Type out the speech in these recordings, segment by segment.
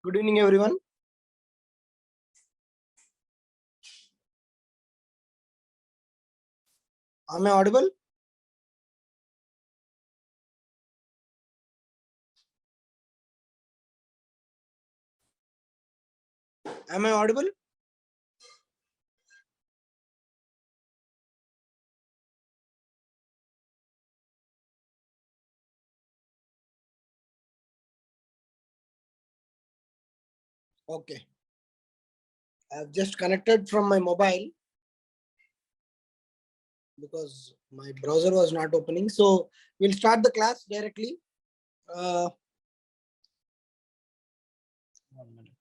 Good evening, everyone. Am I audible? Am I audible? Okay. I've just connected from my mobile because my browser was not opening. So we'll start the class directly. 1 minute.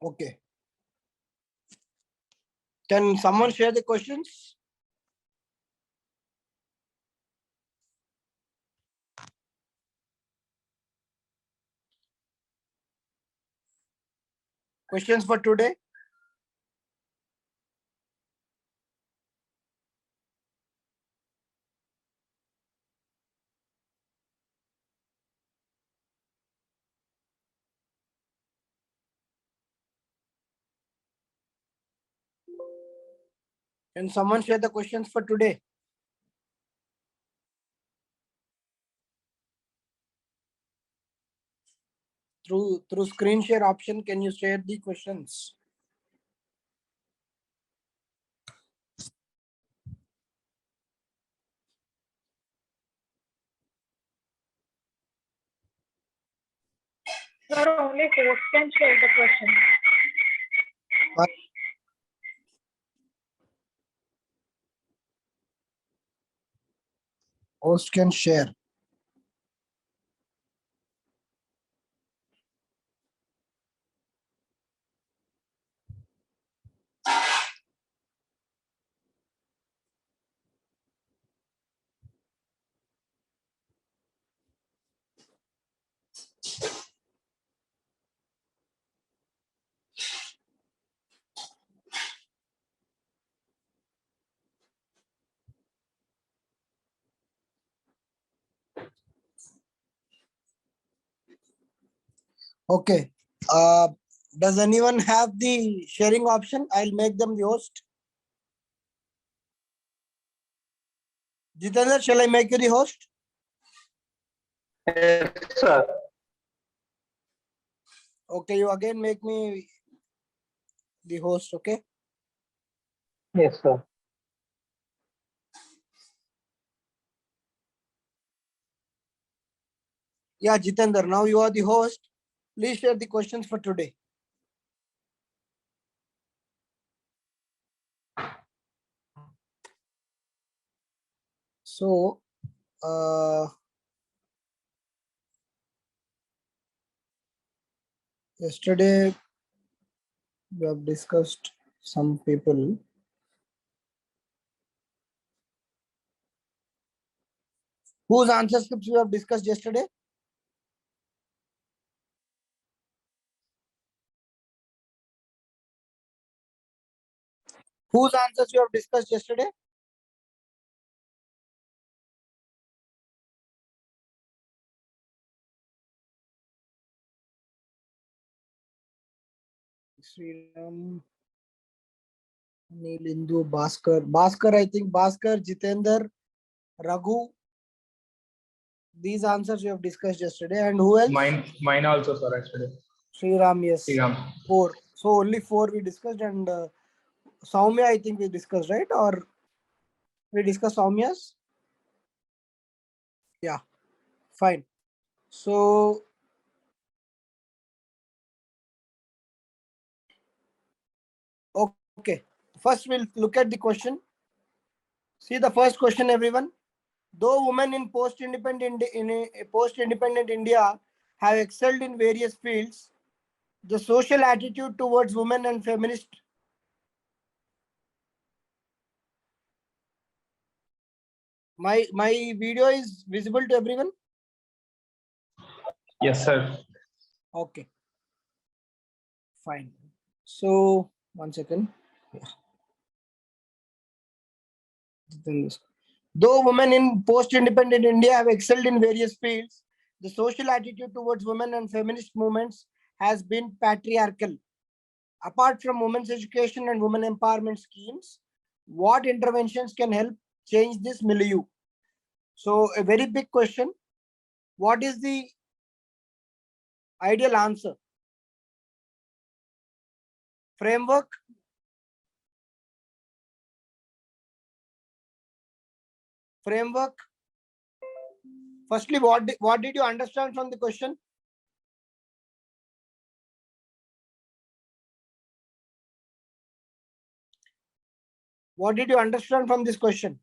Okay. Can someone share the questions? Questions for today? Can someone share the questions for today? Through screen share option, can you share the questions? Sir, only host can share the question. Host can share. Okay. Does anyone have the sharing option? I'll make them the host. Jitendra, shall I make you the host? Yes, sir. Okay, you again make me the host, okay? Yes, sir. Yeah, Jitendra, now you are the host. Please share the questions for today. So, yesterday we have discussed some people. Whose answer scripts we have discussed yesterday? Whose answers you have discussed yesterday? Sriram, Nilindu, Bhaskar, I think Bhaskar, Jitendra, Raghu. These answers you have discussed yesterday. And who else? Mine also, sir, actually. Sriram, yes. Sriram. 4. So only 4 we discussed, and Soumya, I think we discussed, right? Or we discussed Soumya's? Yeah, fine. So Okay, first we'll look at the question. See the first question, everyone. Though women in post-independent India have excelled in various fields, the social attitude towards women and feminist. My video is visible to everyone? Yes, sir. Okay, fine. So 1 second. Though women in post-independent India have excelled in various fields, the social attitude towards women and feminist movements has been patriarchal. Apart from women's education and women empowerment schemes, what interventions can help change this milieu? So a very big question. What is the ideal answer? Framework? Framework? Firstly, what did you understand from the question? What did you understand from this question?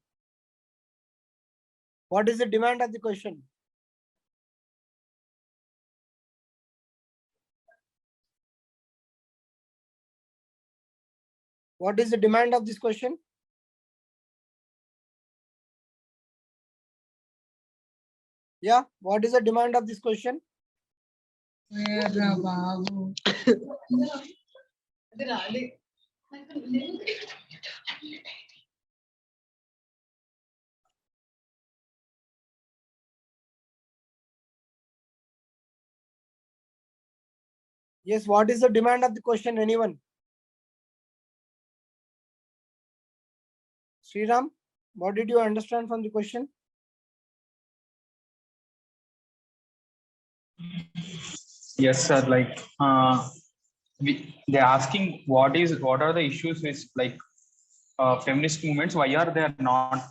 What is the demand of the question? What is the demand of this question? Yeah, what is the demand of this question? Yes, what is the demand of the question? Anyone? Sriram, what did you understand from the question? Yes, sir. Like, they're asking what are the issues with like feminist movements? Why are they not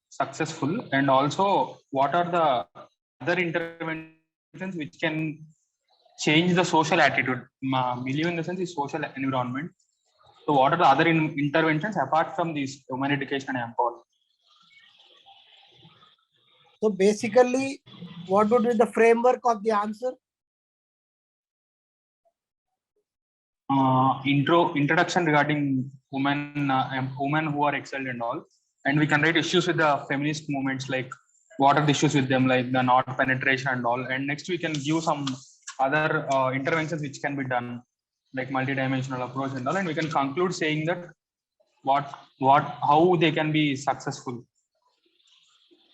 successful? And also, what are the other interventions which can change the social attitude? Milieu in the sense is social environment. So, what are the other interventions apart from these women education and empowerment? So basically, what would be the framework of the answer? Introduction regarding women who are excelled and all, and we can write issues with the feminist movements, like what are the issues with them, like the not penetration and all. And next we can give some other interventions which can be done, like multidimensional approach and all, and we can conclude saying that how they can be successful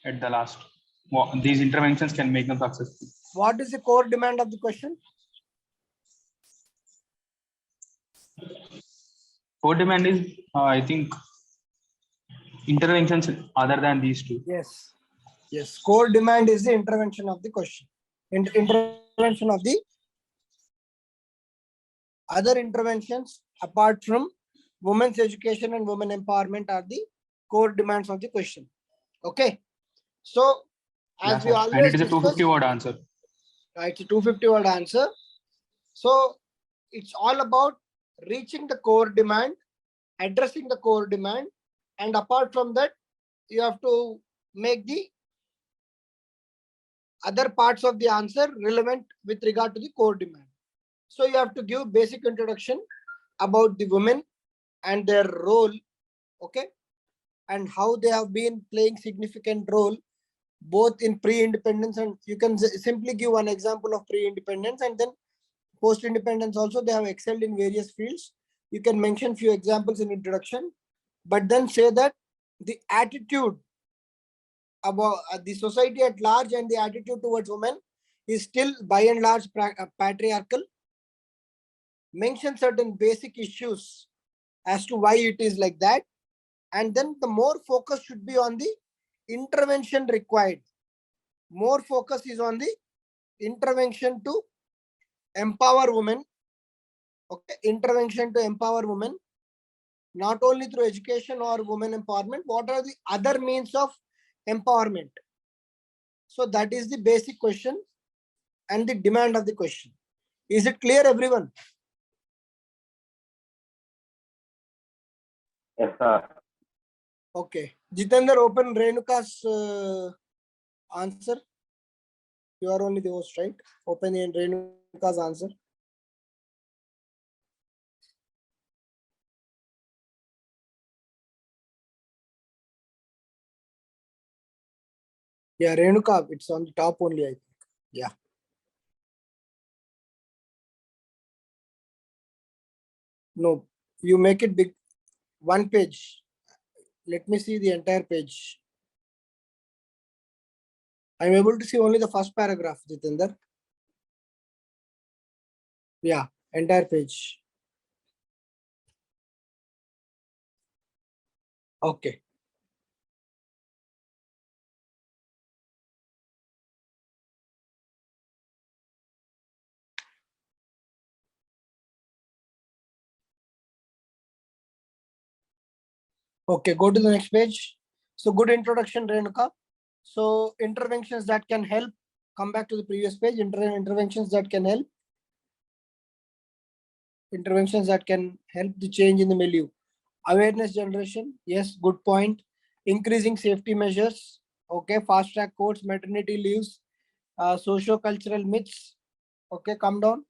at the last. These interventions can make them successful. What is the core demand of the question? Core demand is, I think, interventions other than these two. Yes. Yes. Core demand is the intervention of the question. Intervention of the other interventions apart from women's education and women empowerment are the core demands of the question. Okay. So as we always and it is a discussed, 250-word answer. It's a 250-word answer. So it's all about reaching the core demand, addressing the core demand, and apart from that, you have to make the other parts of the answer relevant with regard to the core demand. So you have to give basic introduction about the women and their role, okay, and how they have been playing significant role both in pre-independence, and you can simply give one example of pre-independence, and then post-independence also they have excelled in various fields. You can mention few examples in introduction, but then say that the attitude about the society at large and the attitude towards women is still by and large patriarchal. Mention certain basic issues as to why it is like that, and then the more focus should be on the intervention required. More focus is on the intervention to empower women. Okay, intervention to empower women, not only through education or women empowerment. What are the other means of empowerment? So that is the basic question and the demand of the question. Is it clear, everyone? Yes, sir. Okay. Jitendra, open Renuka's answer. You are only the host, right? Open in Renuka's answer. Yeah, Renuka, it's on the top only, I think. Yeah. No, you make it big. One page. Let me see the entire page. I'm able to see only the first paragraph, Jitendra. Yeah, entire page. Okay. Okay, go to the next page. So good introduction, Renuka. So interventions that can help. Come back to the previous page. Interventions that can help. Interventions that can help the change in the milieu. Awareness generation. Yes, good point. Increasing safety measures. Okay, fast track courts, maternity leaves, socio-cultural myths. Okay, come down.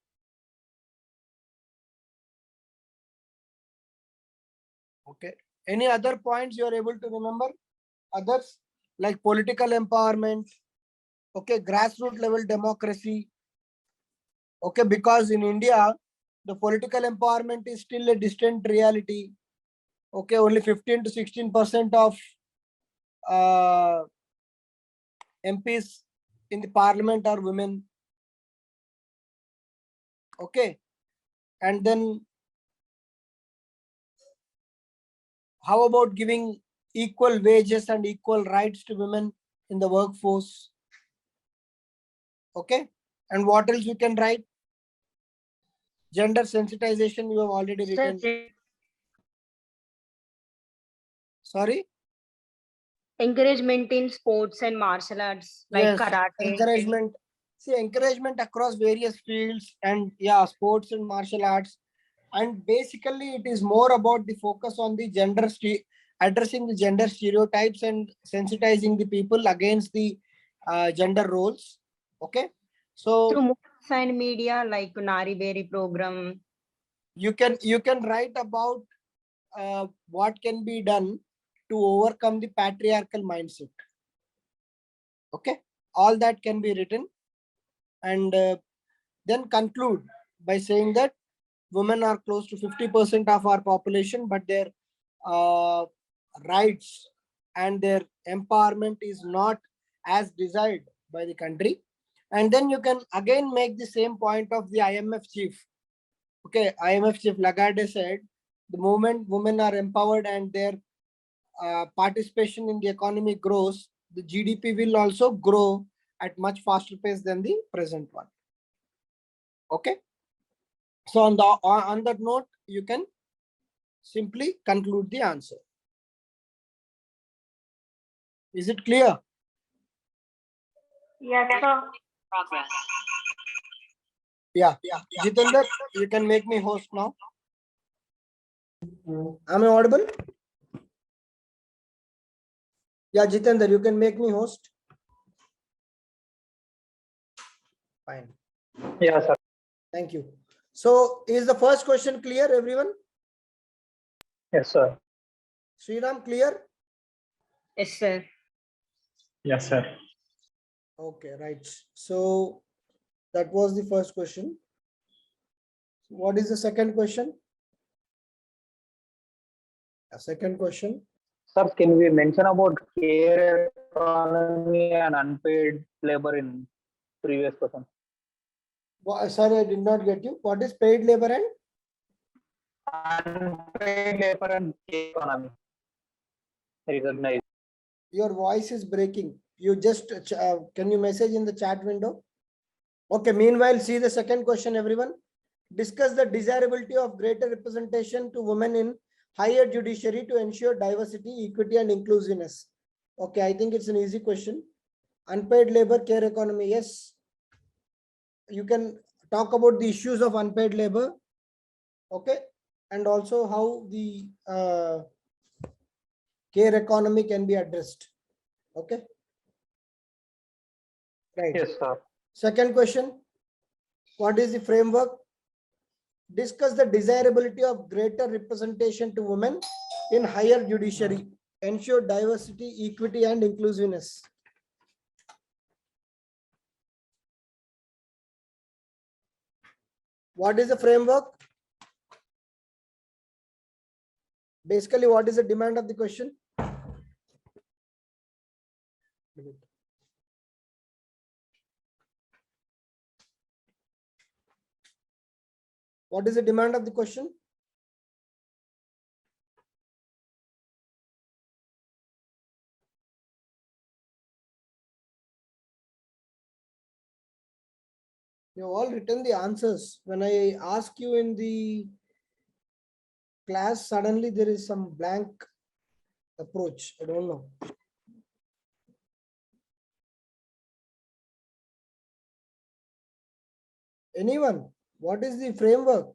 Okay. Any other points you are able to remember? Others like political empowerment. Okay, grassroots level democracy. Okay, because in India, the political empowerment is still a distant reality. Okay, only 15 to 16% of MPs in the parliament are women. Okay, and then how about giving equal wages and equal rights to women in the workforce? Okay, and what else we can write? Gender sensitization, you have already written. Sorry? Encouragement in sports and martial arts like Yes, karate. encouragement. See, encouragement across various fields and yeah, sports and martial arts. And basically, it is more about the focus on the gender, addressing the gender stereotypes and sensitizing the people against the gender roles. Okay, so Through movies and media like Nari Berry program. you can write about what can be done to overcome the patriarchal mindset. Okay, all that can be written, and then conclude by saying that women are close to 50% of our population, but their rights and their empowerment is not as desired by the country. And then you can again make the same point of the IMF chief. Okay, IMF chief Lagarde said the moment women are empowered and their participation in the economy grows, the GDP will also grow at much faster pace than the present one. Okay. So on that note, you can simply conclude the answer. Is it clear? Yes, sir. Progress. Yeah. Jitendra, you can make me host now. Am I audible? Yeah, Jitendra, you can make me host. Fine. Yeah, sir. Thank you. So is the first question clear, everyone? Yes, sir. Sriram, clear? Yes, sir. Yes, sir. Okay, right. So that was the first question. What is the second question? A second question. Sir, can we mention about care economy and unpaid labor in previous question? Sorry, I did not get you. What is paid labor and? Unpaid labor and care economy. Recognize. Your voice is breaking. You just can you message in the chat window? Okay, meanwhile, see the second question, everyone. Discuss the desirability of greater representation to women in higher judiciary to ensure diversity, equity, and inclusiveness. Okay, I think it's an easy question. Unpaid labor, care economy. Yes, you can talk about the issues of unpaid labor. Okay, and also how the care economy can be addressed. Okay. Right. Yes, sir. Second question. What is the framework? Discuss the desirability of greater representation to women in higher judiciary. Ensure diversity, equity, and inclusiveness. What is the framework? Basically, what is the demand of the question? What is the demand of the question? You have all written the answers. When I ask you in the class, suddenly there is some blank approach. I don't know. Anyone? What is the framework?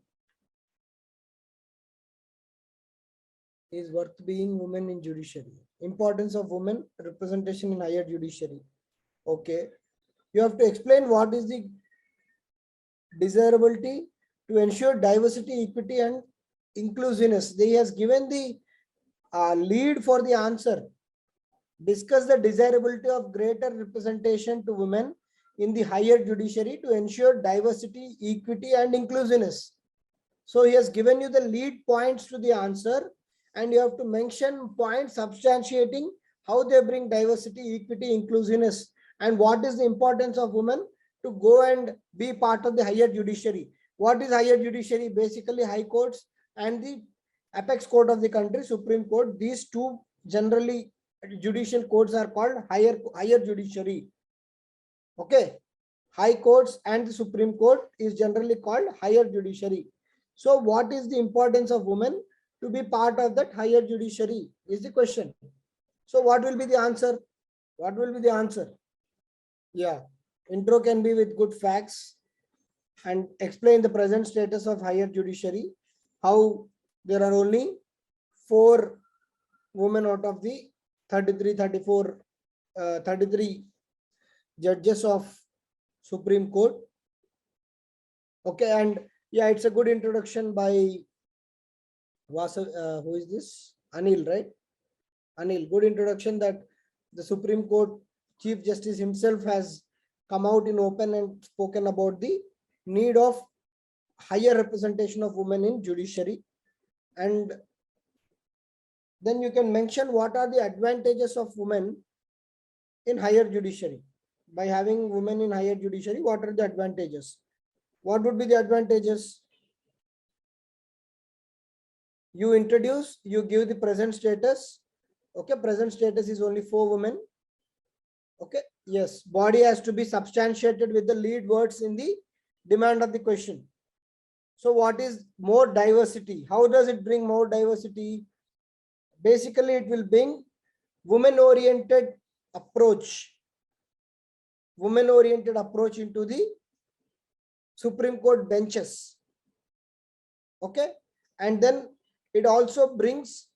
Is worth being women in judiciary. Importance of women representation in higher judiciary. Okay. You have to explain what is the desirability to ensure diversity, equity, and inclusiveness. They has given the lead for the answer. Discuss the desirability of greater representation to women in the higher judiciary to ensure diversity, equity, and inclusiveness. So he has given you the lead points to the answer, and you have to mention points substantiating how they bring diversity, equity, inclusiveness, and what is the importance of women to go and be part of the higher judiciary. What is higher judiciary? Basically, high courts and the apex court of the country, Supreme Court. These two generally judicial courts are called higher judiciary. Okay, high courts and the Supreme Court is generally called higher judiciary. So what is the importance of women to be part of that higher judiciary is the question. So what will be the answer? What will be the answer? Yeah, intro can be with good facts and explain the present status of higher judiciary, how there are only 4 women out of the 33 judges of Supreme Court. Okay, and yeah, it's a good introduction by who is this? Anil, right? Anil, good introduction that the Supreme Court Chief Justice himself has come out in open and spoken about the need of higher representation of women in judiciary. And then you can mention what are the advantages of women in higher judiciary. By having women in higher judiciary, what are the advantages? What would be the advantages? You introduce, you give the present status. Okay, present status is only 4 women. Okay, yes, body has to be substantiated with the lead words in the demand of the question. So what is more diversity? How does it bring more diversity? Basically, it will bring women-oriented approach. Women-oriented approach into the Supreme Court benches. Okay, and then it also brings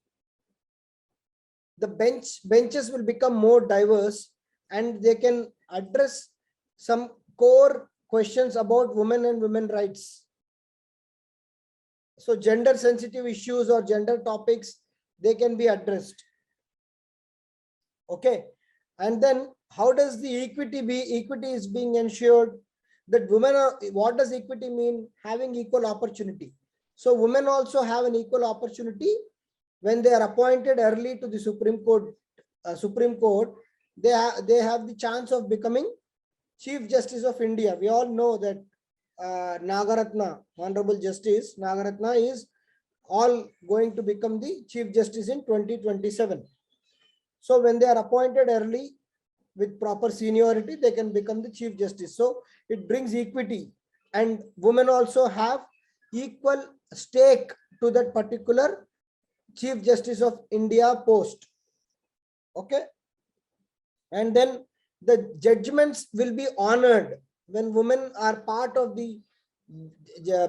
the benches will become more diverse, and they can address some core questions about women and women rights. So gender sensitive issues or gender topics, they can be addressed. Okay, and then how does the equity be? Equity is being ensured that women are, what does equity mean? Having equal opportunity. So women also have an equal opportunity when they are appointed early to the Supreme Court. They have the chance of becoming Chief Justice of India. We all know that Nagaratna, Honorable Justice Nagaratna, is all going to become the Chief Justice in 2027. So when they are appointed early with proper seniority, they can become the Chief Justice. So it brings equity, and women also have equal stake to that particular Chief Justice of India post. Okay, and then the judgments will be honored when women are part of the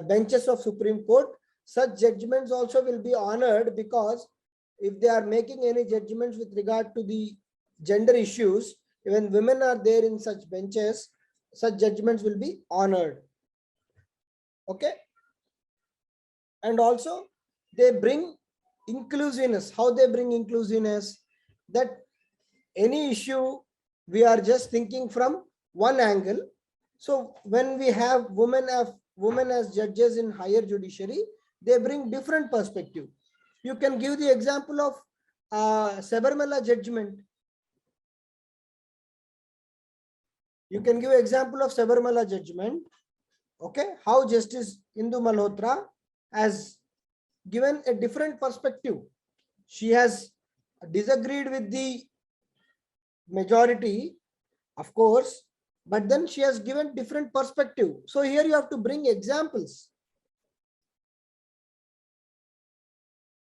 benches of Supreme Court. Such judgments also will be honored because if they are making any judgments with regard to the gender issues, when women are there in such benches, such judgments will be honored. Okay. And also they bring inclusiveness. How they bring inclusiveness? That any issue we are just thinking from one angle. So when we have women as judges in higher judiciary, they bring different perspective. You can give the example of Sabarimala judgment. You can give example of Sabarimala judgment. Okay, how Justice Indu Malhotra has given a different perspective. She has disagreed with the majority, of course, but then she has given different perspective. So here you have to bring examples.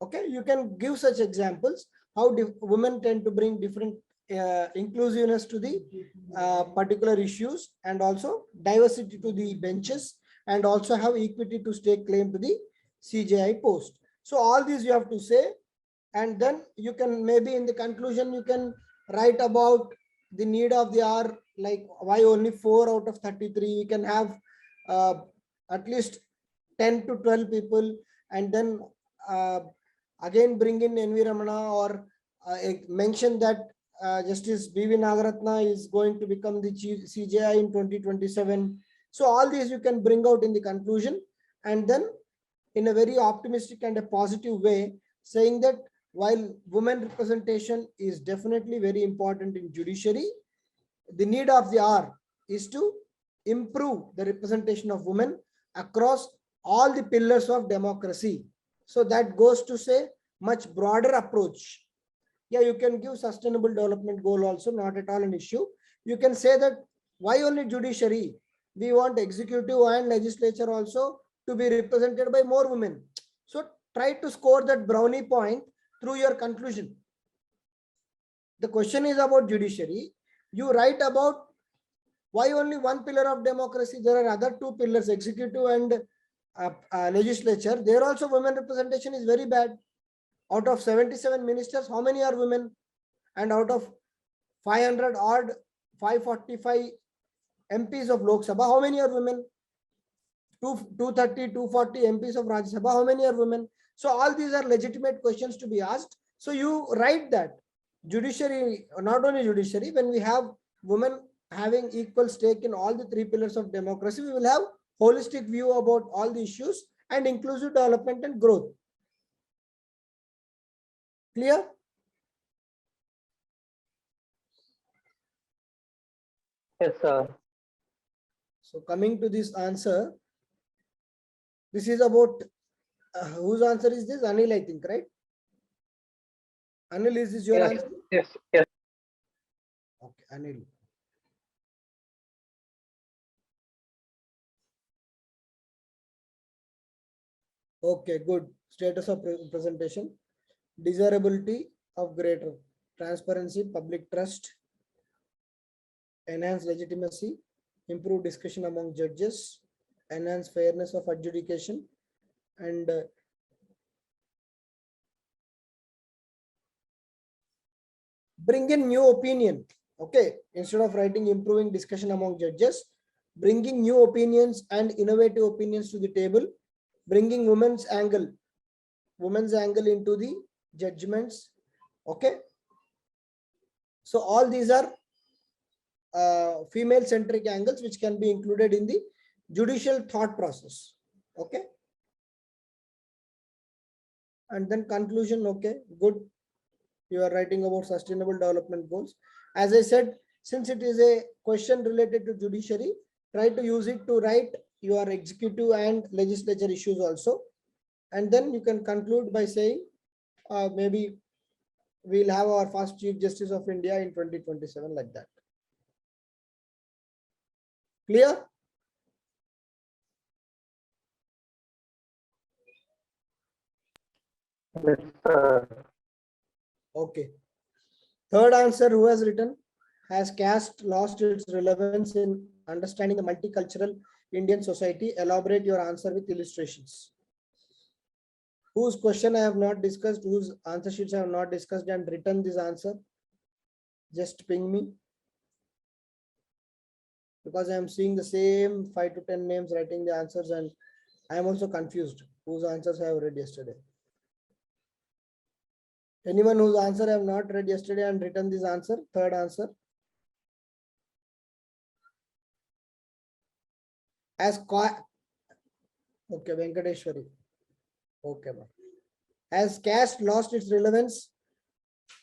Okay, you can give such examples how women tend to bring different inclusiveness to the particular issues, and also diversity to the benches, and also have equity to stake claim to the CJI post. So all these you have to say, and then you can maybe in the conclusion you can write about the need of the hour, like why only 4 out of 33. You can have at least 10 to 12 people, and then again bring in NV Ramana, or mention that Justice BV Nagaratna is going to become the chief CJI in 2027. So all these you can bring out in the conclusion, and then in a very optimistic and a positive way, saying that while women representation is definitely very important in judiciary, the need of the hour is to improve the representation of women across all the pillars of democracy. So that goes to say much broader approach. Yeah, you can give sustainable development goal also, not at all an issue. You can say that why only judiciary? We want executive and legislature also to be represented by more women. So try to score that brownie point through your conclusion. The question is about judiciary. You write about why only one pillar of democracy. There are other 2 pillars, executive and legislature. There also women representation is very bad. Out of 77 ministers, how many are women? And out of 500 odd 545 MPs of Lok Sabha, how many are women? 230, 240 MPs of Rajya Sabha, how many are women? So all these are legitimate questions to be asked. So you write that judiciary, not only judiciary, when we have women having equal stake in all the 3 pillars of democracy, we will have holistic view about all the issues and inclusive development and growth. Clear? Yes, sir. So coming to this answer, this is about whose answer is this? Anil, I think, right? Anil, is this your Yes, answer? yes, yes. Okay, Anil. Okay, good. Status of presentation. Desirability of greater transparency, public trust, enhance legitimacy, improve discussion among judges, enhance fairness of adjudication, and bring in new opinion. Okay, instead of writing improving discussion among judges, bringing new opinions and innovative opinions to the table, bringing women's angle into the judgments. Okay, so all these are female centric angles which can be included in the judicial thought process. Okay, and then conclusion. Okay, good. You are writing about sustainable development goals. As I said, since it is a question related to judiciary, try to use it to write your executive and legislature issues also. And then you can conclude by saying maybe we'll have our first Chief Justice of India in 2027, like that. Clear? Yes, sir. Okay. Third answer, who has written? Has caste lost its relevance in understanding the multicultural Indian society? Elaborate your answer with illustrations. whose question I have not discussed, whose answer sheets I have not discussed and written this answer, just ping me. Because I am seeing the same 5 to 10 names writing the answers and I am also confused whose answers I have read yesterday. Anyone whose answer I have not read yesterday and written this answer, third answer. Okay, Venkateshwari. Okay, ma'am. Has caste lost its relevance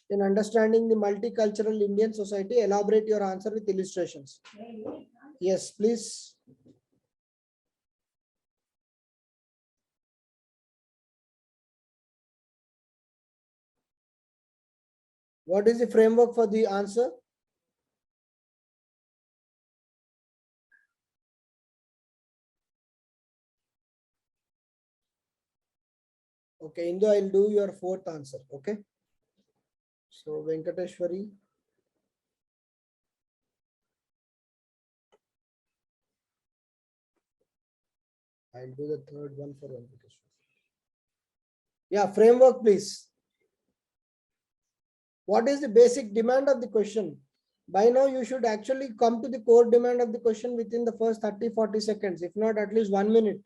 in understanding the multicultural Indian society? Elaborate your answer with illustrations. Yes, please. What is the framework for the answer? Okay, Indo, I'll do your fourth answer. Okay. So Venkateshwari. I'll do the third one for Venkateshwari. Yeah, framework, please. What is the basic demand of the question? By now, you should actually come to the core demand of the question within the first 30-40 seconds, if not at least 1 minute.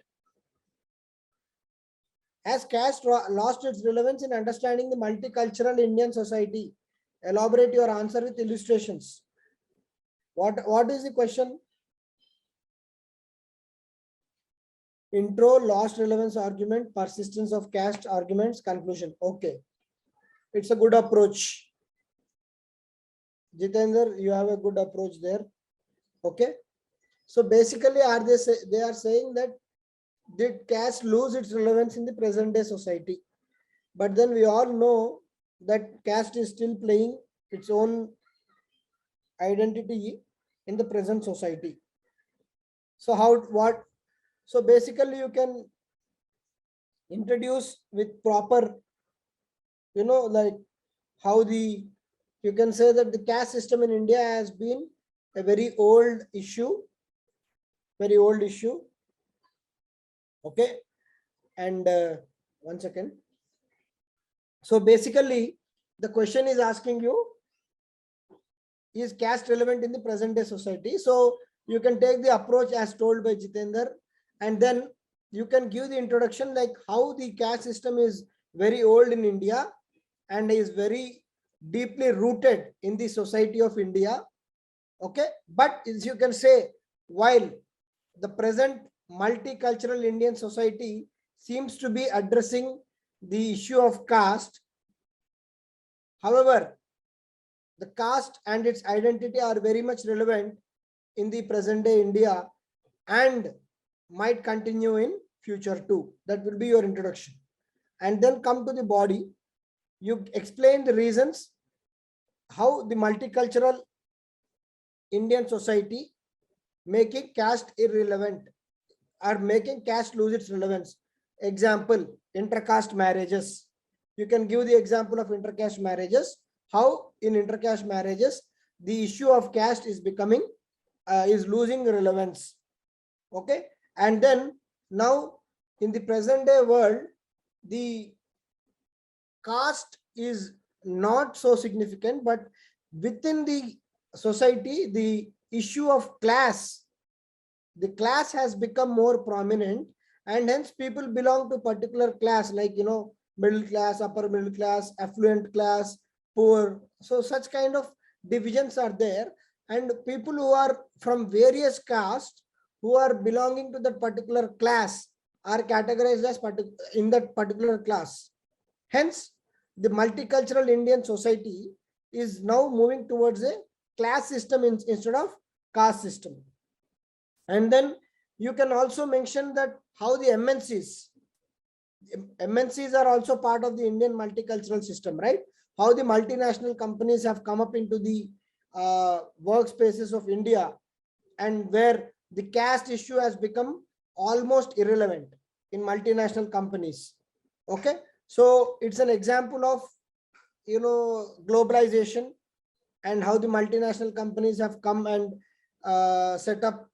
Has caste lost its relevance in understanding the multicultural Indian society? Elaborate your answer with illustrations. What is the question? Intro, lost relevance argument, persistence of caste arguments, conclusion. Okay. It's a good approach. Jitendra, you have a good approach there. Okay. So basically, they are saying that did caste lose its relevance in the present day society? But then we all know that caste is still playing its own identity in the present society. So so basically you can introduce with proper, like how you can say that the caste system in India has been a very old issue. Okay. And 1 second. So basically the question is asking you, is caste relevant in the present day society? So you can take the approach as told by Jitendra, and then you can give the introduction like how the caste system is very old in India and is very deeply rooted in the society of India. Okay. But as you can say, while the present multicultural Indian society seems to be addressing the issue of caste, however, the caste and its identity are very much relevant in the present day India and might continue in future too. That will be your introduction. And then come to the body. You explain the reasons how the multicultural Indian society making caste irrelevant or making caste lose its relevance. Example, intercaste marriages. You can give the example of intercaste marriages. How in intercaste marriages, the issue of caste is becoming, is losing relevance. Okay. And then now in the present day world, the caste is not so significant, but within the society, the issue of class, the class has become more prominent, and hence people belong to particular class, like, middle class, upper middle class, affluent class, poor. So such kind of divisions are there, and people who are from various castes who are belonging to that particular class are categorized as in that particular class. Hence, the multicultural Indian society is now moving towards a class system instead of caste system. And then you can also mention that how the MNCs are also part of the Indian multicultural system, right? How the multinational companies have come up into the workspaces of India, and where the caste issue has become almost irrelevant in multinational companies. Okay. So it's an example of, globalization and how the multinational companies have come and set up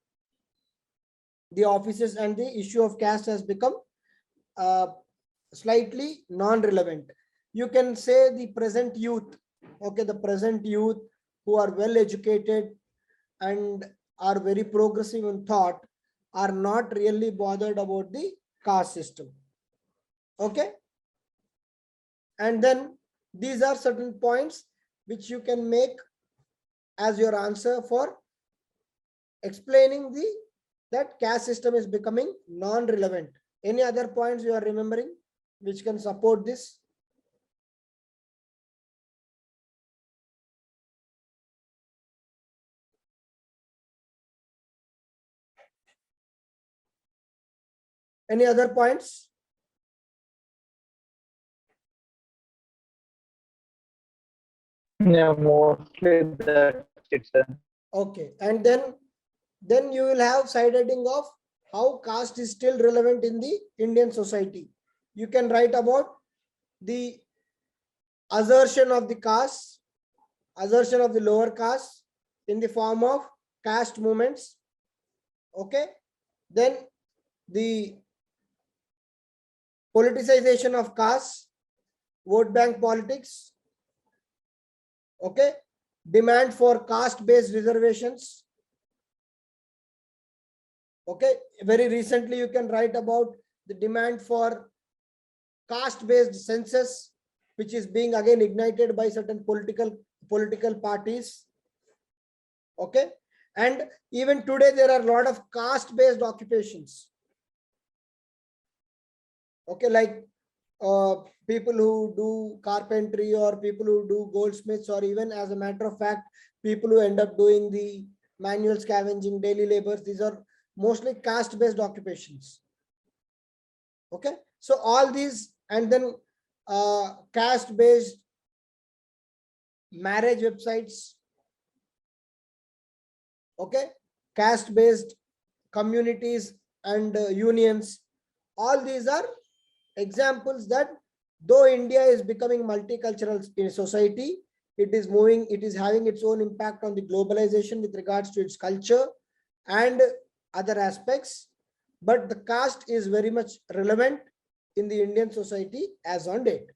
the offices, and the issue of caste has become slightly non-relevant. You can say the present youth, okay, the present youth who are well educated and are very progressive in thought are not really bothered about the caste system. Okay. And then these are certain points which you can make as your answer for explaining that caste system is becoming non-relevant. Any other points you are remembering which can support this? Any other points? Yeah, mostly that's it, sir. Okay. And then you will have side heading of how caste is still relevant in the Indian society. You can write about the assertion of the caste, assertion of the lower caste in the form of caste movements. Okay. Then the politicization of caste, vote bank politics. Okay. Demand for caste-based reservations. Okay. Very recently, you can write about the demand for caste-based census, which is being again ignited by certain political parties. Okay. And even today, there are a lot of caste-based occupations. Okay, like people who do carpentry or people who do goldsmiths, or even as a matter of fact, people who end up doing the manual scavenging, daily labors. These are mostly caste-based occupations. Okay, so all these, and then caste-based marriage websites. Okay, caste-based communities and unions. All these are examples that though India is becoming multicultural in society, it is having its own impact on the globalization with regards to its culture and other aspects. But the caste is very much relevant in the Indian society as on date.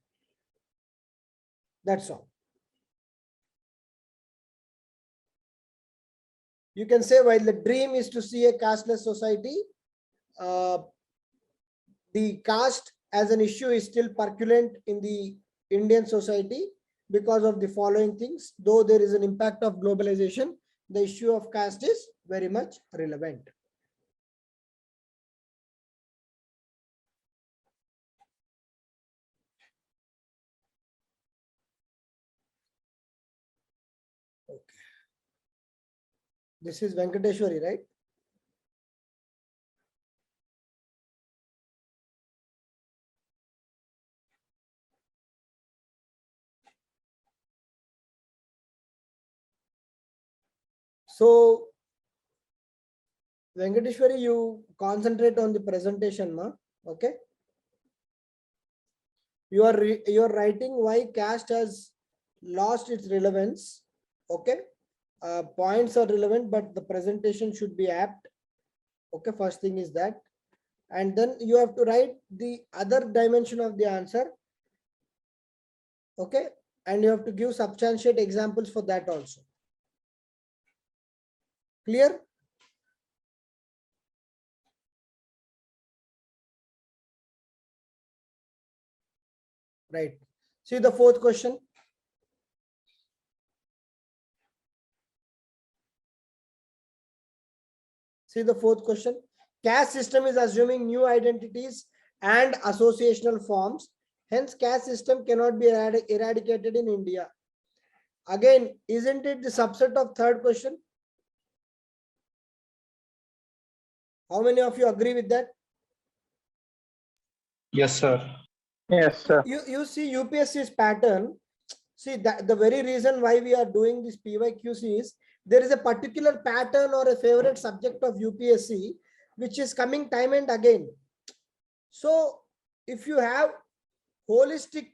That's all. You can say while the dream is to see a casteless society, the caste as an issue is still percolate in the Indian society because of the following things. Though there is an impact of globalization, the issue of caste is very much relevant. Okay. This is Venkateshwari, right? So, Venkateshwari, you concentrate on the presentation, ma. Okay. You are writing why caste has lost its relevance. Okay. Points are relevant, but the presentation should be apt. Okay. First thing is that, and then you have to write the other dimension of the answer. Okay. And you have to give substantiate examples for that also. Clear? Right. See the fourth question. See the fourth question. Caste system is assuming new identities and associational forms. Hence, caste system cannot be eradicated in India. Again, isn't it the subset of third question? How many of you agree with that? Yes, sir. Yes, sir. You see UPSC's pattern. See that the very reason why we are doing this PYQC is there is a particular pattern or a favorite subject of UPSC which is coming time and again. So if you have holistic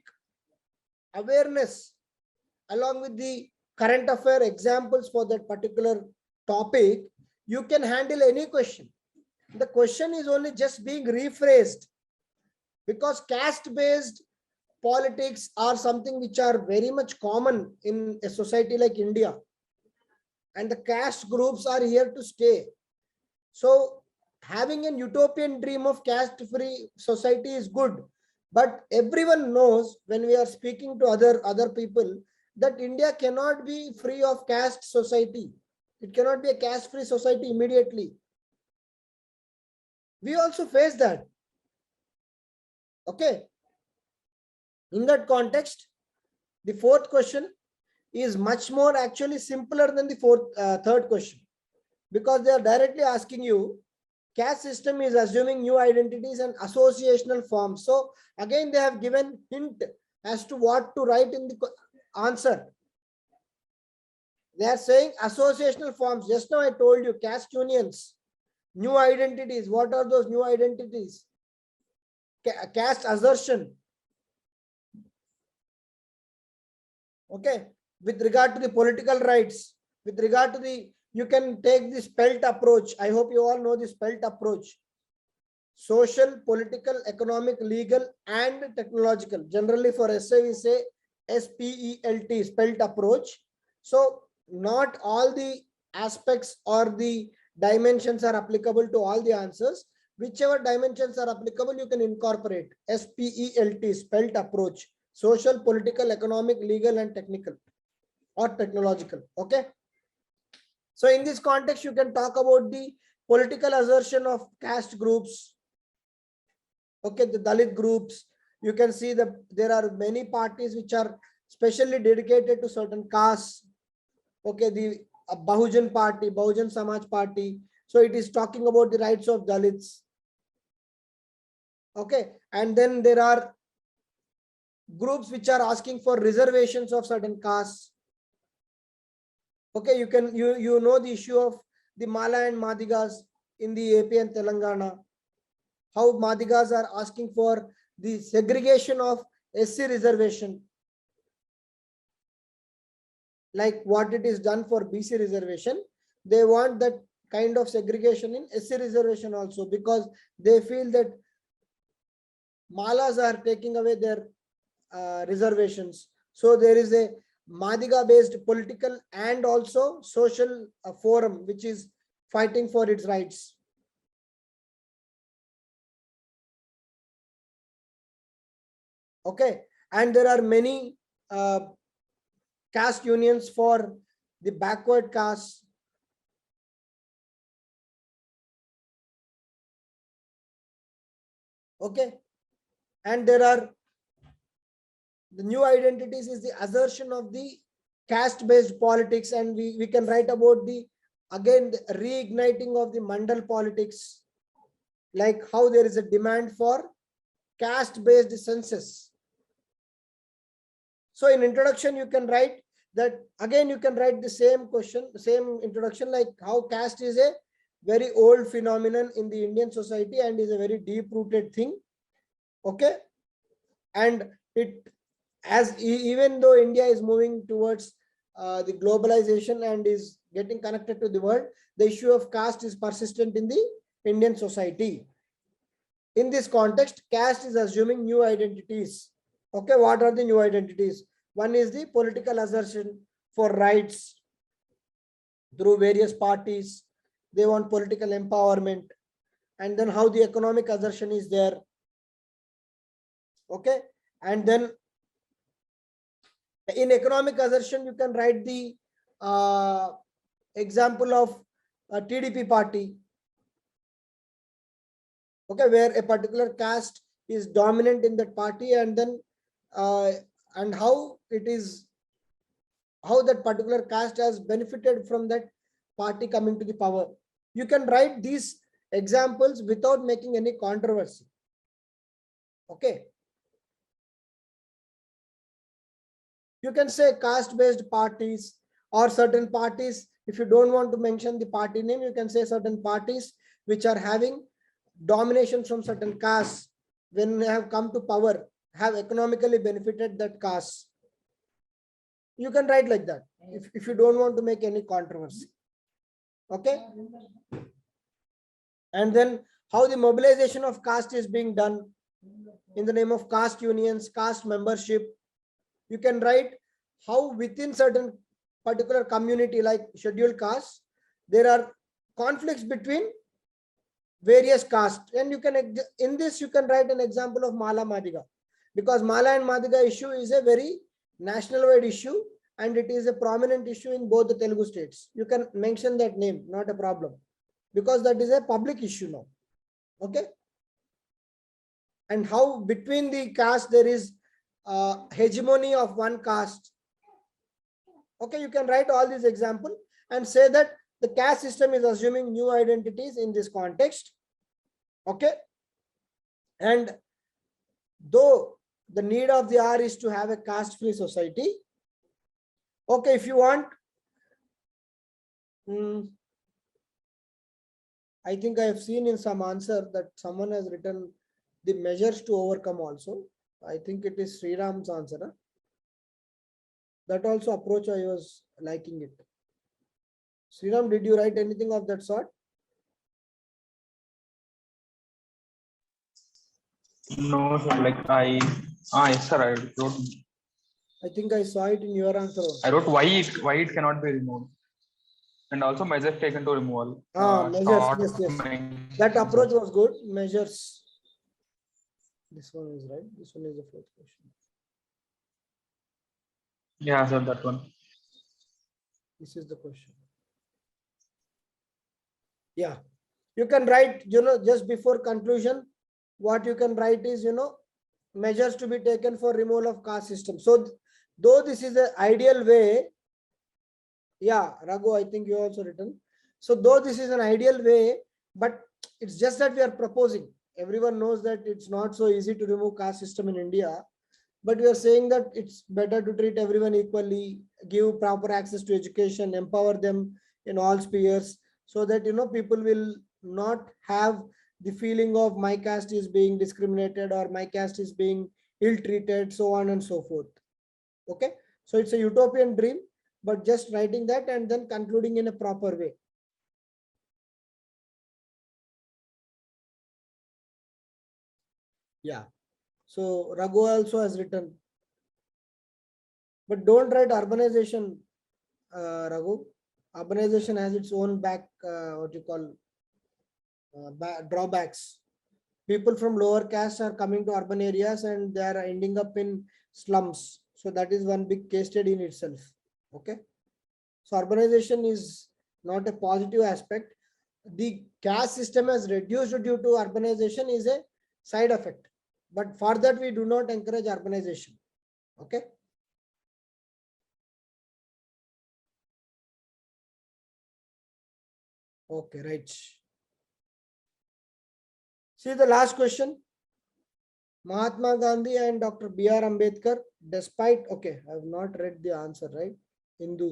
awareness along with the current affair examples for that particular topic, you can handle any question. The question is only just being rephrased. because caste based politics are something which are very much common in a society like India, and the caste groups are here to stay. So having an utopian dream of caste free society is good, but everyone knows, when we are speaking to other people, that India cannot be free of caste society. It cannot be a caste free society immediately. We also face that. Okay. In that context, the fourth question is much more actually simpler than the third question, because they are directly asking you, caste system is assuming new identities and associational forms. So again, they have given hint as to what to write in the answer. They are saying associational forms. Just now I told you, caste unions, new identities. What are those new identities? Caste assertion. Okay. With regard to the political rights, with regard to the, you can take the spelt approach. I hope you all know the spelt approach. Social, political, economic, legal, and technological. Generally for essay, we say SPELT, spelt approach. So not all the aspects or the dimensions are applicable to all the answers. Whichever dimensions are applicable, you can incorporate SPELT, spelt approach. Social, political, economic, legal, and technical or technological. Okay. So in this context, you can talk about the political assertion of caste groups. Okay, the Dalit groups. You can see that there are many parties which are specially dedicated to certain castes. Okay, the Bahujan party, Bahujan Samaj party. So it is talking about the rights of Dalits. Okay, and then there are groups which are asking for reservations of certain castes. Okay, you know the issue of the Mala and Madigas in the AP and Telangana. How Madigas are asking for the segregation of SC reservation, like what it is done for BC reservation. They want that kind of segregation in SC reservation also, because they feel that Malas are taking away their reservations. So there is a Madiga based political and also social forum which is fighting for its rights. Okay, and there are many caste unions for the backward castes. Okay, and there are the new identities is the assertion of the caste based politics, and we can write about the, again, the reigniting of the mandal politics, like how there is a demand for caste based census. So in introduction, you can write that, again, you can write the same question, same introduction, like how caste is a very old phenomenon in the Indian society and is a very deep rooted thing. Okay. And it, as even though India is moving towards the globalization and is getting connected to the world, the issue of caste is persistent in the Indian society. In this context, caste is assuming new identities. Okay, what are the new identities? One is the political assertion for rights through various parties. They want political empowerment. And then how the economic assertion is there. Okay, and then in economic assertion, you can write the example of a TDP party. Okay, where a particular caste is dominant in that party, and then and how it is, how that particular caste has benefited from that party coming to the power. You can write these examples without making any controversy. Okay. You can say caste based parties or certain parties. If you don't want to mention the party name, you can say certain parties which are having domination from certain castes, when they have come to power, have economically benefited that caste. You can write like that if you don't want to make any controversy. Okay. And then how the mobilization of caste is being done. in the name of caste unions, caste membership. You can write how within certain particular community like scheduled caste, there are conflicts between various castes, and you can, in this you can write an example of Mala Madiga, because Mala and Madiga issue is a very national wide issue and it is a prominent issue in both the Telugu states. You can mention that name, not a problem, because that is a public issue now. Okay. And how between the caste there is hegemony of one caste. Okay, you can write all these examples and say that the caste system is assuming new identities in this context. Okay. And though the need of the hour is to have a caste-free society. Okay, if you want, I think I have seen in some answer that someone has written the measures to overcome also. I think it is Sri Ram's answer. Huh? That also approach I was liking it. Sri Ram, did you write anything of that sort? No, sir. Like yes, sir. I wrote. I think I saw it in your answer. I wrote why it cannot be removed, and also measures taken to removal. Measures. Yes. That approach was good. Measures. This one is right. This one is the fourth question. Yeah, sir, that one. This is the question. Yeah, you can write, just before conclusion, what you can write is, measures to be taken for removal of caste system. So, though this is an ideal way, yeah, Raghu, I think you also written. So, though this is an ideal way, but it's just that we are proposing. Everyone knows that it's not so easy to remove caste system in India, but we are saying that it's better to treat everyone equally, give proper access to education, empower them in all spheres, so that people will not have the feeling of my caste is being discriminated or my caste is being ill-treated, so on and so forth. Okay, so it's a utopian dream, but just writing that and then concluding in a proper way. Yeah, so Raghu also has written, but don't write urbanization, Raghu. Urbanization has its own drawbacks. People from lower caste are coming to urban areas and they are ending up in slums. So that is one big case study in itself. Okay. So urbanization is not a positive aspect. The caste system has reduced due to urbanization is a side effect. But for that, we do not encourage urbanization. Okay. Okay, right. See the last question. Mahatma Gandhi and Dr. B.R. Ambedkar, despite, okay, I have not read the answer, right? Hindu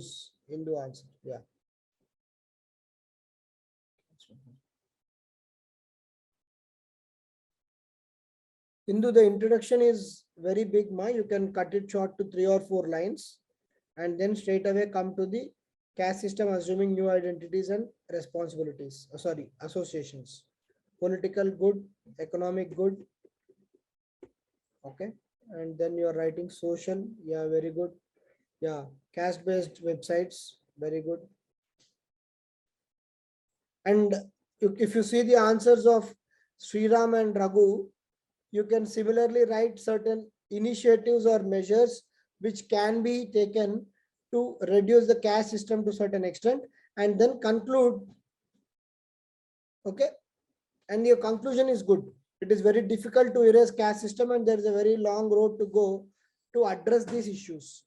answer, yeah. Hindu, the introduction is very big, you can cut it short to 3 or 4 lines and then straight away come to the caste system assuming new identities and responsibilities, associations. Political good, economic good. Okay, and then you are writing social, yeah, very good. Yeah, caste-based websites, very good. And if you see the answers of Sriram and Raghu, you can similarly write certain initiatives or measures which can be taken to reduce the caste system to a certain extent and then conclude. Okay, and your conclusion is good. It is very difficult to erase caste system and there is a very long road to go to address these issues.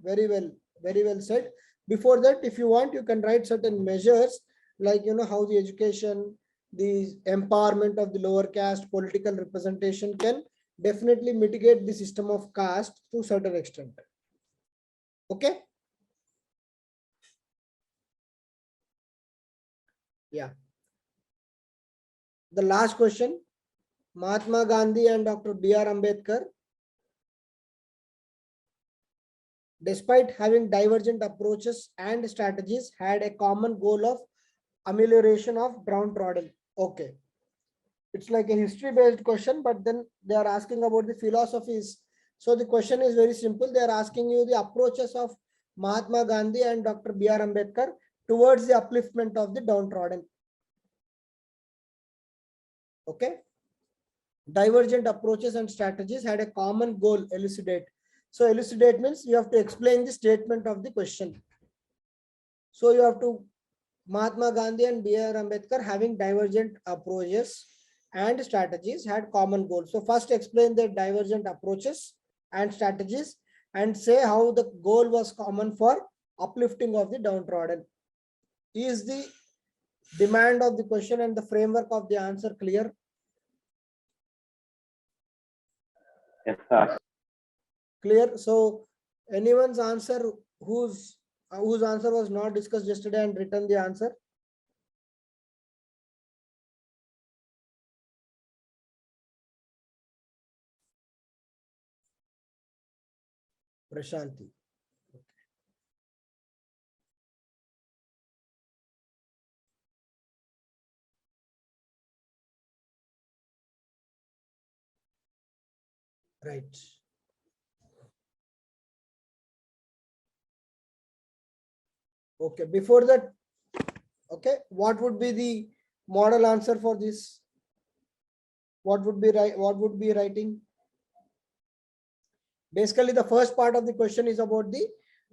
Very well said. Before that, if you want, you can write certain measures like, how the education, the empowerment of the lower caste, political representation can definitely mitigate the system of caste to a certain extent. Okay. Yeah. The last question, Mahatma Gandhi and Dr. B.R. Ambedkar, despite having divergent approaches and strategies, had a common goal of amelioration of downtrodden. Okay. It's like a history based question, but then they are asking about the philosophies. So the question is very simple. They are asking you the approaches of Mahatma Gandhi and Dr. B.R. Ambedkar towards the upliftment of the downtrodden. Okay. Divergent approaches and strategies had a common goal, elucidate. So elucidate means you have to explain the statement of the question. So you have to Mahatma Gandhi and B.R. Ambedkar having divergent approaches and strategies had common goals. So first explain the divergent approaches and strategies and say how the goal was common for uplifting of the downtrodden. Is the demand of the question and the framework of the answer clear? Yes, sir. Clear. So anyone's answer whose answer was not discussed yesterday and written the answer? Prashanti. Right. Okay. Before that, okay, what would be the model answer for this? What would be right? What would be writing? Basically, the first part of the question is about the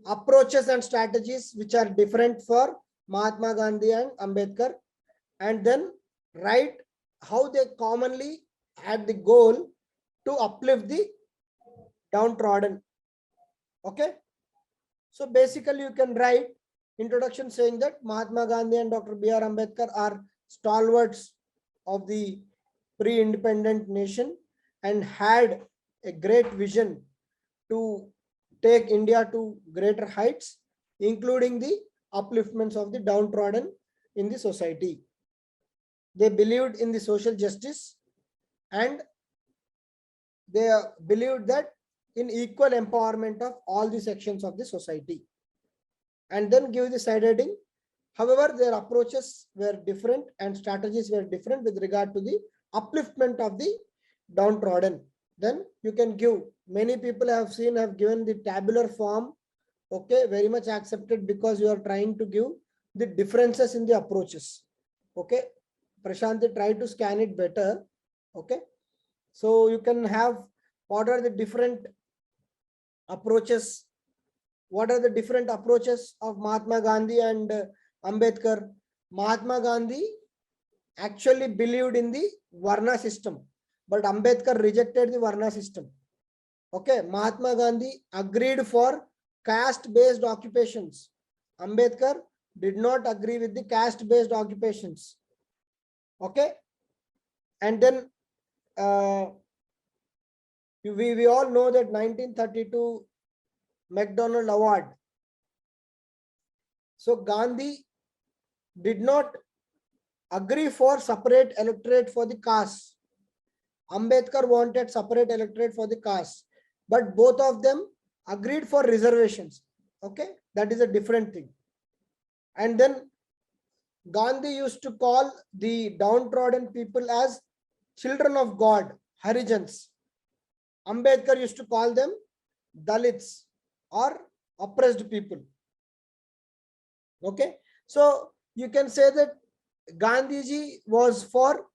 approaches and strategies which are different for Mahatma Gandhi and Ambedkar, and then write how they commonly had the goal to uplift the downtrodden. Okay. So basically, you can write introduction saying that Mahatma Gandhi and Dr. B.R. Ambedkar are stalwarts of the pre-independent nation and had a great vision to take India to greater heights, including the upliftments of the downtrodden in the society. They believed in the social justice and they believed that in equal empowerment of all the sections of the society. And then give the side heading. However, their approaches were different and strategies were different with regard to the upliftment of the downtrodden. Then you can give, many people have given the tabular form. Okay, very much accepted because you are trying to give the differences in the approaches. Okay, Prashanti, try to scan it better. Okay, so you can have what are the different approaches. What are the different approaches of Mahatma Gandhi and Ambedkar? Mahatma Gandhi actually believed in the Varna system, but Ambedkar rejected the Varna system. Okay, Mahatma Gandhi agreed for caste-based occupations. Ambedkar did not agree with the caste-based occupations. Okay, and then we all know that 1932 McDonald Award. So Gandhi did not agree for separate electorate for the caste. Ambedkar wanted separate electorate for the caste, but both of them agreed for reservations. Okay, that is a different thing. And then Gandhi used to call the downtrodden people as children of God, Harijans. Ambedkar used to call them Dalits or oppressed people. Okay, so you can say that Gandhiji was for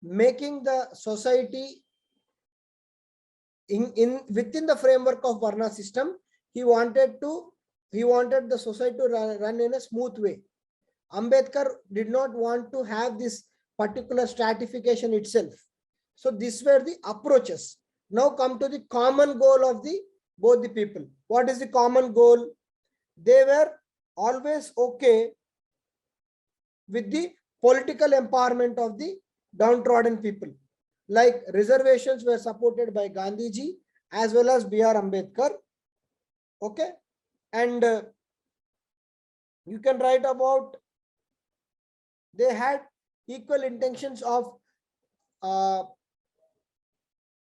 making the society in within the framework of Varna system. He wanted the society to run in a smooth way. Ambedkar did not want to have this particular stratification itself. So these were the approaches. Now come to the common goal of the both the people. What is the common goal? They were always okay with the political empowerment of the downtrodden people. Like reservations were supported by Gandhiji as well as B.R. Ambedkar. Okay, and you can write about they had equal intentions of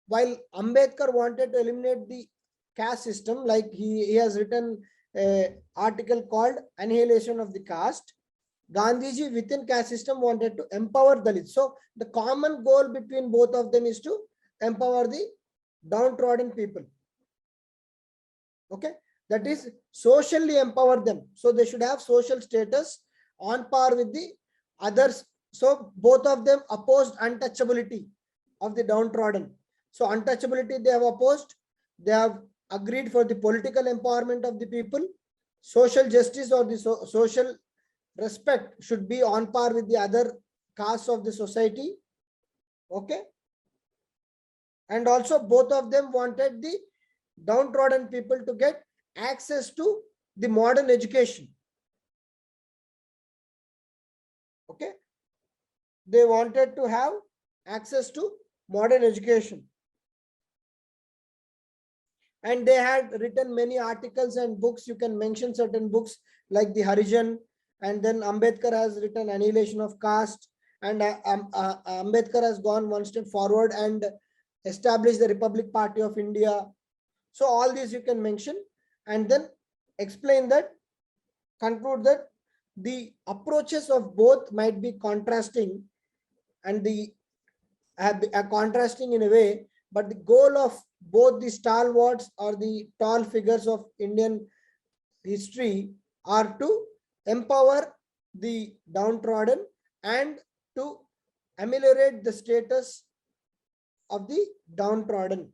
while Ambedkar wanted to eliminate the caste system, like he has written an article called Annihilation of the Caste. Gandhiji within caste system wanted to empower Dalits. So the common goal between both of them is to empower the downtrodden people. Okay, that is socially empower them. So they should have social status on par with the others. So both of them opposed untouchability of the downtrodden. So untouchability they have opposed. They have agreed for the political empowerment of the people. Social justice or the social respect should be on par with the other castes of the society. Okay. And also both of them wanted the downtrodden people to get access to the modern education. Okay. They wanted to have access to modern education. And they had written many articles and books. You can mention certain books like the Harijan, and then Ambedkar has written Annihilation of Caste, and Ambedkar has gone one step forward and established the Republic Party of India. So all these you can mention and then explain that, conclude that the approaches of both might be contrasting and the contrasting in a way, but the goal of both the stalwarts or the tall figures of Indian history are to empower the downtrodden and to ameliorate the status of the downtrodden.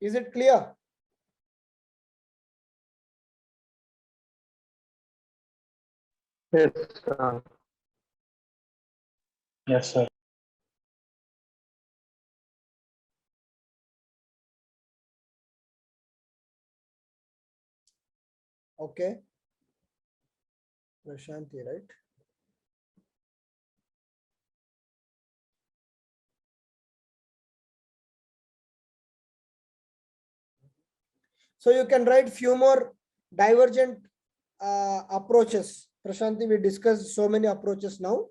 Is it clear? Yes, sir. Yes, sir. Okay. Prashanti, right? So you can write few more divergent approaches. Prashanti, we discussed so many approaches now.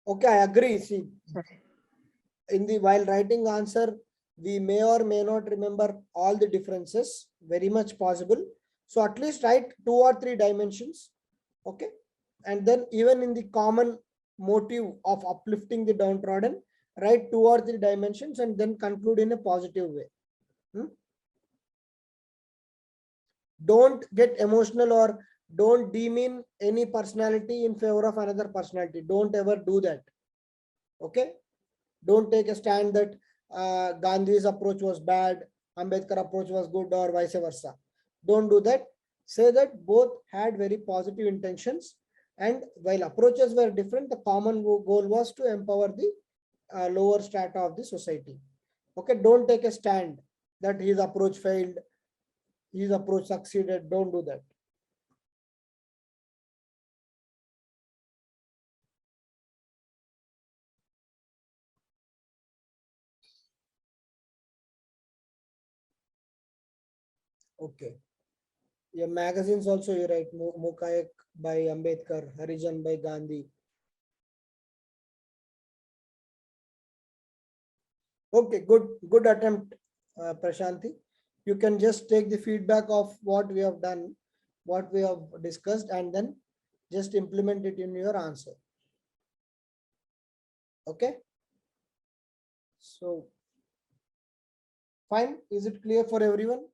Okay, I agree. See, while writing answer, we may or may not remember all the differences. Very much possible. So at least write 2 or 3 dimensions. Okay, and then even in the common motive of uplifting the downtrodden, write 2 or 3 dimensions and then conclude in a positive way. Don't get emotional or don't demean any personality in favor of another personality. Don't ever do that. Okay, don't take a stand that Gandhi's approach was bad, Ambedkar approach was good, or vice versa. Don't do that. Say that both had very positive intentions, and while approaches were different, the common goal was to empower the lower strata of the society. Okay, don't take a stand that his approach failed, his approach succeeded. Don't do that. Okay. Your magazines also you write Mukayak by Ambedkar, Harijan by Gandhi. Okay, good attempt, Prashanti. You can just take the feedback of what we have done, what we have discussed, and then just implement it in your answer. Okay. So, fine. Is it clear for everyone?